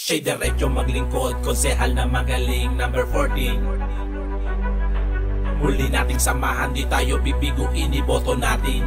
Siya diretso maglingkod, konsehal na magaling, number 14. Muli nating samahan, di tayo bibiguin, iboto natin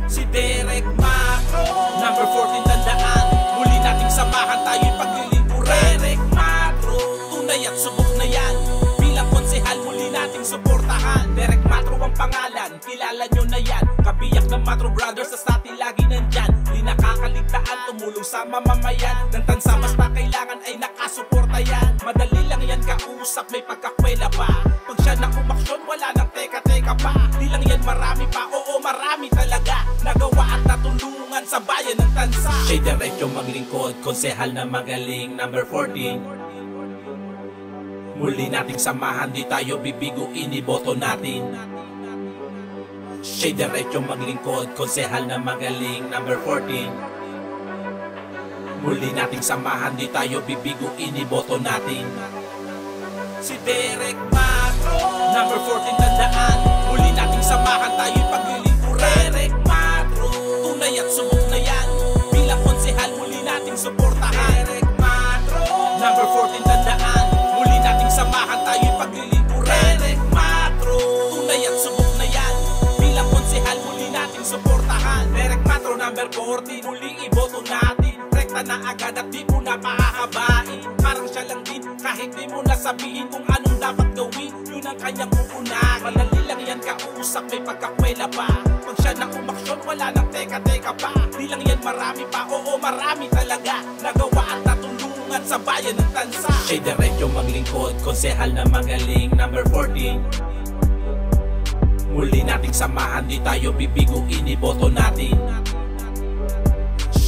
si Derek Macro. Number 14, tandaan, muli nating samahan, tayo'y paglilingkuran. Derek Macro, tunay at subok na yan, bilang konsehal muli nating suportahan. Derek Macro ang pangalan, kilala nyo na yan, kabiyak ng Macro Brothers, sa atin lagi nandyan. Di nakakaligtaan, tumulong sa mamamayan ng tansa, basta kailangan ay nakasuporta yan. Madali lang yan kausap, may pagkakwela pa. Pag siya na umaksyon, wala nang teka-teka pa. Di lang yan marami pa, oo marami talaga, nagawa at natulungan sa bayan ng tansa. Siya diretso maglingkod, konsehal na magaling, number 14. Muli nating samahan, di tayo bibiguin, iboto natin siya diretso maglingkod, konsehal na magaling, number 14. Muli nating samahan, di tayo bibiguin, iboto natin si Derek Macro. Number 14, tandaan, muli nating samahan, tayo'y paglilingkuran. Derek Macro, tunay at subok na yan, bilang konsehal muli nating suportahan. Derek Macro. Number 14, tandaan, muli nating samahan, tayo'y paglilingkuran. Derek Macro, tunay at subok na yan, bilang konsehal muli nating suportahan. Derek Macro, number 14, muli iboto natin. Rekta na agad at di mo na pahahabain, parang siya lang din, kahit di mo na sabihin kung anong dapat gawin, yun ang kanyang uunahin. Madali lang yan kausap, may pagkakwela pa. Pag siya na umaksyon, wala nang teka-teka pa. Di lang yan marami pa, oo marami talaga, nagawa at natulungan sa bayan ng tansa. Siya diretso maglingkod, konsehal na magaling, number 14. Muli nating samahan, di tayo bibiguin, iboto natin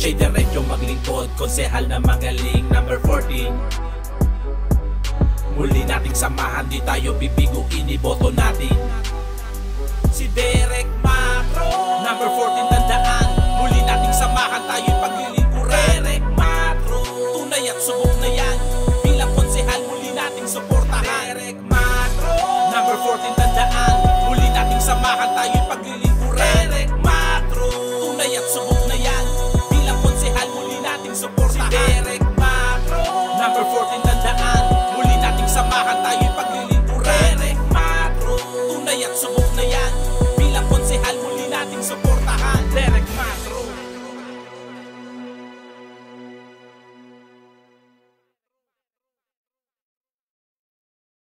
siya diretso maglingkod, konsehal na magaling, number 14. Muli nating samahan, di tayo bibiguin, iboto natin si Derek Macro.